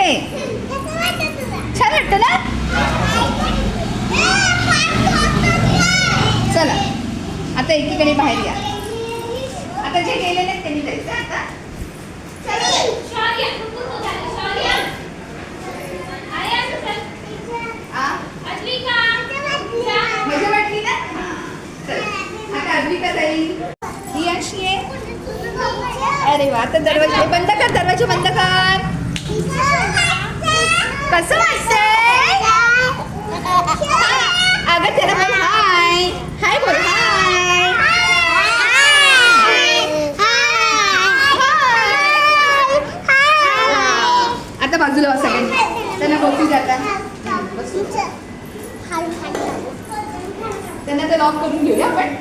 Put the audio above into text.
आहे. छान वाटतं ना. चला आता एकीकडे बाहेर या. आता जे गेले नाहीत त्यांनी जायचं. आता मजा वाटली ना. आता अद्विका जाईल. ही अशी आहे. अरे वा. आता दरवाजा बंद कर. दरवाजा बंद कर. कसं वाटतंय. अगं त्याला बोल हाय. हाय बोल हाय. आता बाजूला बसा सगळ्यांनी. त्यांना बसू जाता. त्यांना तर लॉक करून घेऊया आपण.